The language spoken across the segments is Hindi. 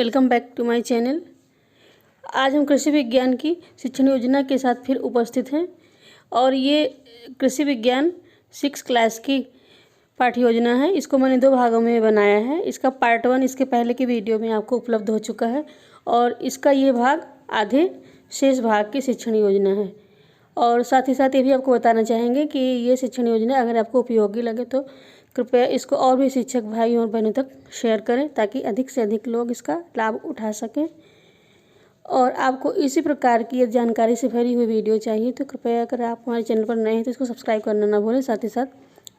Welcome back to my channel. आज हम कृषि विज्ञान की शिक्षण योजना के साथ फिर उपस्थित हैं और ये कृषि विज्ञान 6 क्लास की पाठ्य योजना है। इसको मैंने 2 भागों में बनाया है। इसका पार्ट 1 इसके पहले के वीडियो में आपको उपलब्ध हो चुका है और इसका ये भाग आधे शेष भाग की शिक्षण योजना है। और साथ ही साथ ये भी आपको बताना चाहेंगे कि ये शिक्षण योजना अगर आपको उपयोगी लगे तो कृपया इसको और भी शिक्षक भाई और बहनों तक शेयर करें ताकि अधिक से अधिक लोग इसका लाभ उठा सकें। और आपको इसी प्रकार की जानकारी से भरी हुई वीडियो चाहिए तो कृपया अगर आप हमारे चैनल पर नए हैं तो इसको सब्सक्राइब करना ना भूलें। साथ ही साथ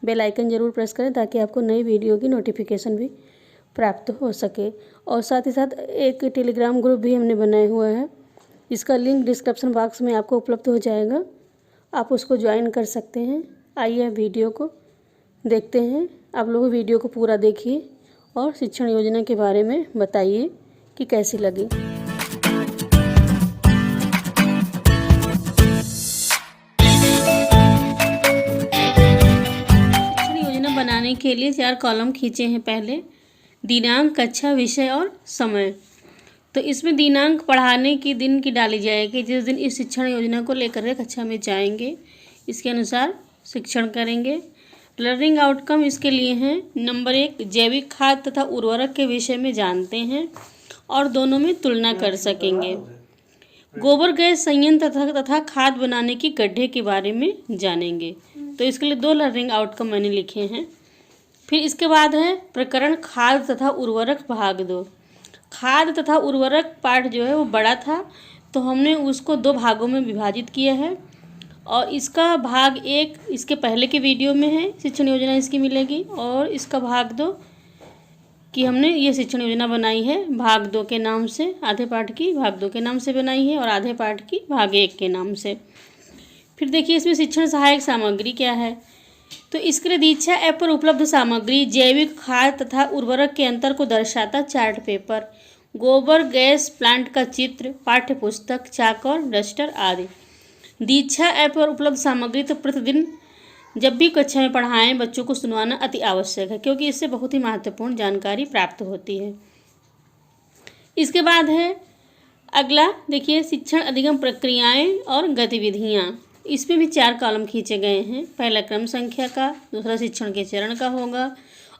बेल आइकन ज़रूर प्रेस करें ताकि आपको नई वीडियो की नोटिफिकेशन भी प्राप्त हो सके। और साथ ही साथ एक टेलीग्राम ग्रुप भी हमने बनाया हुआ है, इसका लिंक डिस्क्रिप्शन बॉक्स में आपको उपलब्ध हो जाएगा, आप उसको ज्वाइन कर सकते हैं। आइए वीडियो को देखते हैं। आप लोग वीडियो को पूरा देखिए और शिक्षण योजना के बारे में बताइए कि कैसी लगी। शिक्षण योजना बनाने के लिए 4 कॉलम खींचे हैं। पहले दिनांक, कक्षा, विषय और समय। तो इसमें दिनांक पढ़ाने की दिन की डाली जाएगी, जिस दिन इस शिक्षण योजना को लेकर के कक्षा में जाएंगे इसके अनुसार शिक्षण करेंगे। लर्निंग आउटकम इसके लिए हैं। नंबर 1, जैविक खाद तथा उर्वरक के विषय में जानते हैं और दोनों में तुलना कर सकेंगे। गोबर गैस संयंत्र तथा खाद बनाने की गड्ढे के बारे में जानेंगे। तो इसके लिए 2 लर्निंग आउटकम मैंने लिखे हैं। फिर इसके बाद है प्रकरण खाद तथा उर्वरक भाग 2। खाद तथा उर्वरक पाठ जो है वो बड़ा था तो हमने उसको 2 भागों में विभाजित किया है और इसका भाग 1 इसके पहले के वीडियो में है, शिक्षण योजना इसकी मिलेगी। और इसका भाग 2 कि हमने ये शिक्षण योजना बनाई है भाग 2 के नाम से, आधे पाठ की भाग 2 के नाम से बनाई है और आधे पाठ की भाग 1 के नाम से। फिर देखिए इसमें शिक्षण सहायक सामग्री क्या है। तो इसके लिए दीक्षा ऐप पर उपलब्ध सामग्री जैविक खाद तथा उर्वरक के अंतर को दर्शाता चार्ट पेपर, गोबर गैस प्लांट का चित्र, पाठ्य पुस्तक, चाक और डस्टर आदि। दीक्षा ऐप पर उपलब्ध सामग्री तो प्रतिदिन जब भी कक्षा में पढ़ाएं बच्चों को सुनवाना अति आवश्यक है, क्योंकि इससे बहुत ही महत्वपूर्ण जानकारी प्राप्त होती है। इसके बाद है अगला, देखिए शिक्षण अधिगम प्रक्रियाएं और गतिविधियां। इसमें भी 4 कॉलम खींचे गए हैं। पहला क्रम संख्या का, दूसरा शिक्षण के चरण का होगा।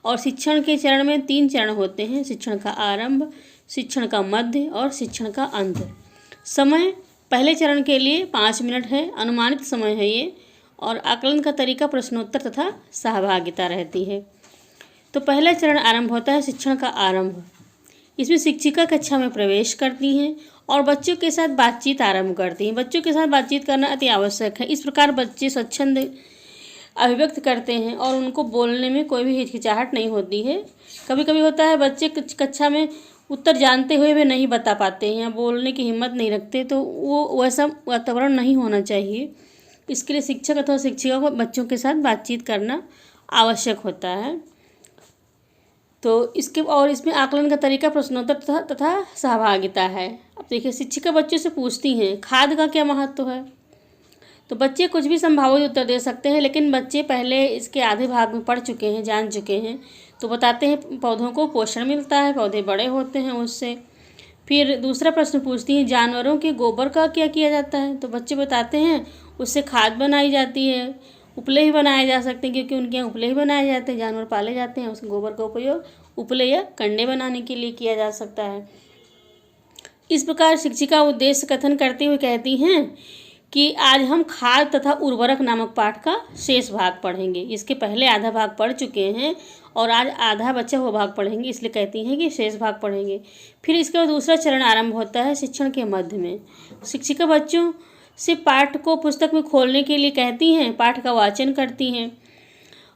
और शिक्षण के चरण में 3 चरण होते हैं, शिक्षण का आरंभ, शिक्षण का मध्य और शिक्षण का अंत। समय पहले चरण के लिए 5 मिनट है, अनुमानित समय है ये। और आकलन का तरीका प्रश्नोत्तर तथा सहभागिता रहती है। तो पहला चरण आरंभ होता है शिक्षण का आरंभ। इसमें शिक्षिका कक्षा में प्रवेश करती हैं और बच्चों के साथ बातचीत आरंभ करती हैं। बच्चों के साथ बातचीत करना अति आवश्यक है। इस प्रकार बच्चे स्वच्छंद अभिव्यक्त करते हैं और उनको बोलने में कोई भी हिचकिचाहट नहीं होती है। कभी कभी होता है बच्चे कक्षा में उत्तर जानते हुए भी नहीं बता पाते हैं या बोलने की हिम्मत नहीं रखते, तो वो वैसा वातावरण नहीं होना चाहिए। इसके लिए शिक्षक अथवा शिक्षिका को बच्चों के साथ बातचीत करना आवश्यक होता है। तो इसके और इसमें आकलन का तरीका प्रश्नोत्तर तथा सहभागिता है। अब देखिए शिक्षिका बच्चों से पूछती हैं खाद का क्या महत्व है। तो बच्चे कुछ भी संभावित उत्तर दे सकते हैं, लेकिन बच्चे पहले इसके आधे भाग में पढ़ चुके हैं, जान चुके हैं। तो बताते हैं पौधों को पोषण मिलता है, पौधे बड़े होते हैं उससे। फिर दूसरा प्रश्न पूछती हैं जानवरों के गोबर का क्या किया जाता है। तो बच्चे बताते हैं उससे खाद बनाई जाती है, उपले ही बनाए जा सकते हैं क्योंकि उनके यहाँ उपले ही बनाए जाते हैं, जानवर पाले जाते हैं। उस गोबर का उपयोग उपले या कंडे बनाने के लिए किया जा सकता है। इस प्रकार शिक्षिका उद्देश्य कथन करते हुए कहती हैं कि आज हम खाद तथा उर्वरक नामक पाठ का शेष भाग पढ़ेंगे। इसके पहले आधा भाग पढ़ चुके हैं और आज आधा बचा हुआ भाग पढ़ेंगे, इसलिए कहती हैं कि शेष भाग पढ़ेंगे। फिर इसके बाद दूसरा चरण आरंभ होता है शिक्षण के मध्य में। शिक्षिका बच्चों से पाठ को पुस्तक में खोलने के लिए कहती हैं, पाठ का वाचन करती हैं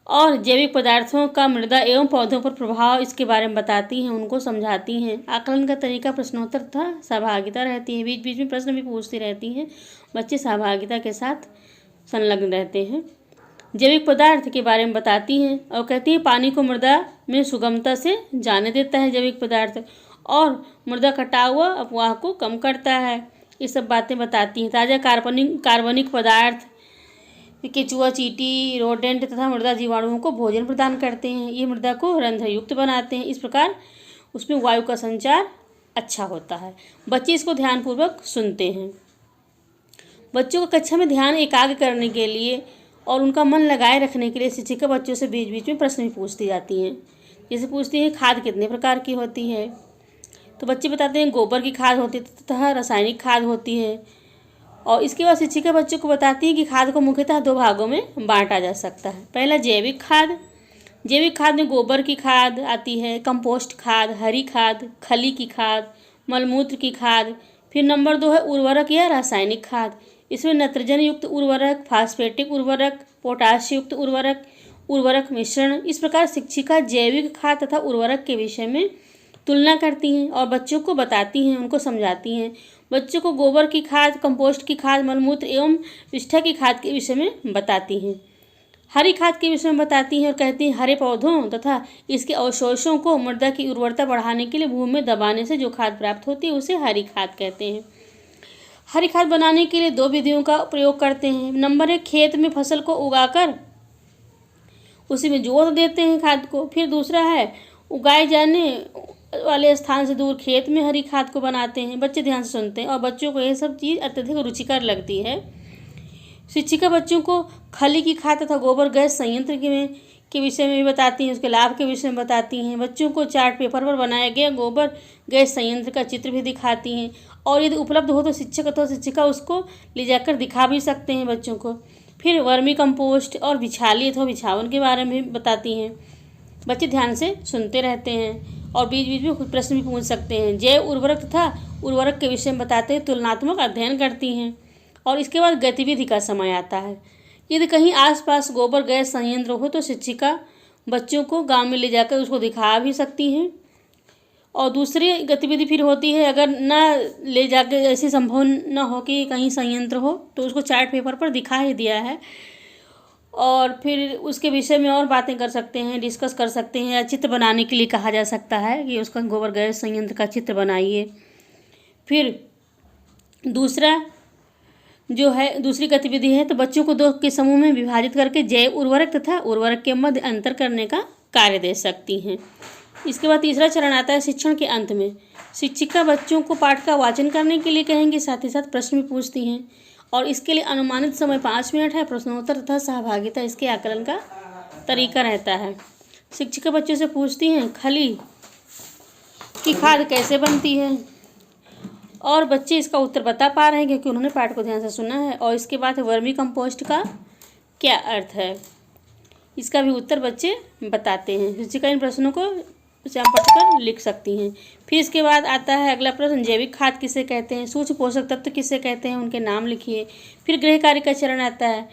और जैविक पदार्थों का मृदा एवं पौधों पर प्रभाव इसके बारे में बताती हैं, उनको समझाती हैं। आकलन का तरीका प्रश्नोत्तर तथा सहभागिता रहती है, बीच बीच में प्रश्न भी पूछती रहती हैं। बच्चे सहभागिता के साथ संलग्न रहते हैं। जैविक पदार्थ के बारे में बताती हैं और कहती हैं पानी को मृदा में सुगमता से जाने देता है जैविक पदार्थ और मृदा कटाव व अपवाह को कम करता है। ये सब बातें बताती हैं। ताज़ा कार्बनिक पदार्थ केचुआ, चींटी, रोडेंट तथा मृदा जीवाणुओं को भोजन प्रदान करते हैं। ये मृदा को रंध्रयुक्त बनाते हैं। इस प्रकार उसमें वायु का संचार अच्छा होता है। बच्चे इसको ध्यानपूर्वक सुनते हैं। बच्चों को कक्षा में ध्यान एकाग्र करने के लिए और उनका मन लगाए रखने के लिए शिक्षिका बच्चों से बीच बीच में प्रश्न भी पूछती जाती हैं। जैसे पूछती हैं खाद कितने प्रकार की होती है, तो बच्चे बताते हैं गोबर की खाद होती है तथा रासायनिक खाद होती है। और इसके बाद शिक्षिका बच्चों को बताती है कि खाद को मुख्यतः 2 भागों में बांटा जा सकता है। पहला जैविक खाद। जैविक खाद में गोबर की खाद आती है, कंपोस्ट खाद, हरी खाद, खली की खाद, मलमूत्र की खाद। फिर नंबर 2 है उर्वरक या रासायनिक खाद। इसमें नत्रजन युक्त उर्वरक, फास्फेटिक उर्वरक, पोटाश युक्त उर्वरक मिश्रण। इस प्रकार शिक्षिका जैविक खाद तथा उर्वरक के विषय में तुलना करती हैं और बच्चों को बताती हैं, उनको समझाती हैं। बच्चों को गोबर की खाद, कंपोस्ट की खाद, मलमूत्र एवं विष्ठा की खाद के विषय में बताती हैं। हरी खाद के विषय में बताती हैं और कहती हैं हरे पौधों तथा इसके अवशेषों को मृदा की उर्वरता बढ़ाने के लिए भूमि में दबाने से जो खाद प्राप्त होती है उसे हरी खाद कहते हैं। हरी खाद बनाने के लिए 2 विधियों का प्रयोग करते हैं। नंबर 1, खेत में फसल को उगाकर उसी में जोत देते हैं खाद को। फिर दूसरा है उगाए जाने वाले स्थान से दूर खेत में हरी खाद को बनाते हैं। बच्चे ध्यान से सुनते हैं और बच्चों को यह सब चीज़ अत्यधिक रुचिकर लगती है। शिक्षिका बच्चों को खली की खाद तथा गोबर गैस संयंत्र के विषय में भी बताती हैं, उसके लाभ के विषय में बताती हैं। बच्चों को चार्ट पेपर पर बनाया गया गोबर गैस संयंत्र का चित्र भी दिखाती हैं और यदि उपलब्ध हो तो शिक्षक अथवा शिक्षिका उसको ले जाकर दिखा भी सकते हैं बच्चों को। फिर वर्मी कंपोस्ट और बिछाली अथवा बिछावन के बारे में बताती हैं। बच्चे ध्यान से सुनते रहते हैं और बीच बीच में खुद प्रश्न भी पूछ सकते हैं। जैव उर्वरक तथा उर्वरक के विषय में बताते हैं, तुलनात्मक अध्ययन करती हैं। और इसके बाद गतिविधि का समय आता है। यदि कहीं आसपास गोबर गैस संयंत्र हो तो शिक्षिका बच्चों को गांव में ले जाकर उसको दिखा भी सकती हैं। और दूसरी गतिविधि फिर होती है, अगर ना ले जाकर ऐसे संभव न हो कि कहीं संयंत्र हो तो उसको चार्ट पेपर पर दिखा ही दिया है और फिर उसके विषय में और बातें कर सकते हैं, डिस्कस कर सकते हैं, या चित्र बनाने के लिए कहा जा सकता है कि उसका गोबर गैस संयंत्र का चित्र बनाइए। फिर दूसरी गतिविधि है तो बच्चों को 2 के समूह में विभाजित करके जैव उर्वरक तथा उर्वरक के मध्य अंतर करने का कार्य दे सकती हैं। इसके बाद तीसरा चरण आता है शिक्षण के अंत में। शिक्षिका बच्चों को पाठ का वाचन करने के लिए कहेंगे, साथ ही साथ प्रश्न भी पूछती हैं और इसके लिए अनुमानित समय 5 मिनट है। प्रश्नोत्तर तथा सहभागिता इसके आकलन का तरीका रहता है। शिक्षिका बच्चों से पूछती हैं खली की खाद कैसे बनती है और बच्चे इसका उत्तर बता पा रहे हैं क्योंकि उन्होंने पाठ को ध्यान से सुना है। और इसके बाद वर्मी कंपोस्ट का क्या अर्थ है, इसका भी उत्तर बच्चे बताते हैं। शिक्षिका इन प्रश्नों को स्वयं पढ़कर लिख सकती हैं। फिर इसके बाद आता है अगला प्रश्न, जैविक खाद किसे कहते हैं, सूक्ष्म पोषक तत्व किसे कहते हैं, उनके नाम लिखिए। फिर गृह कार्य का चरण आता है,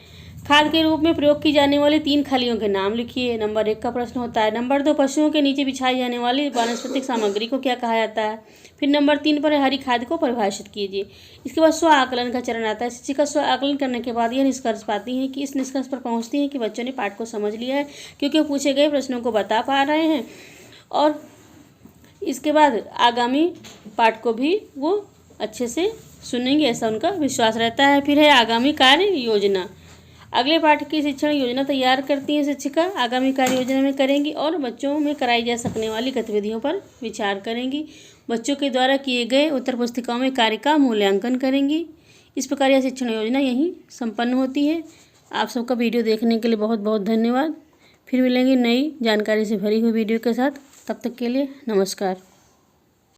खाद के रूप में प्रयोग की जाने वाली 3 खलियों के नाम लिखिए। नंबर 1 का प्रश्न होता है। नंबर 2, पशुओं के नीचे बिछाई जाने वाली वानस्पतिक सामग्री को क्या कहा जाता है। फिर नंबर 3 पर हरी खाद को परिभाषित कीजिए। इसके बाद स्व आकलन का चरण आता है। शिक्षिका स्व आकलन करने के बाद यह निष्कर्ष पाती हैं कि इस निष्कर्ष पर पहुंचती हैं कि बच्चों ने पाठ को समझ लिया है क्योंकि वो पूछे गए प्रश्नों को बता पा रहे हैं और इसके बाद आगामी पाठ को भी वो अच्छे से सुनेंगे, ऐसा उनका विश्वास रहता है। फिर है आगामी कार्य योजना। अगले पाठ की शिक्षण योजना तैयार करती हैं शिक्षिका, आगामी कार्य योजना में करेंगी और बच्चों में कराई जा सकने वाली गतिविधियों पर विचार करेंगी। बच्चों के द्वारा किए गए उत्तर पुस्तिकाओं में कार्य का मूल्यांकन करेंगी। इस प्रकार यह शिक्षण योजना यहीं संपन्न होती है। आप सबका वीडियो देखने के लिए बहुत बहुत धन्यवाद। फिर मिलेंगे नई जानकारी से भरी हुई वीडियो के साथ। तब तक के लिए नमस्कार।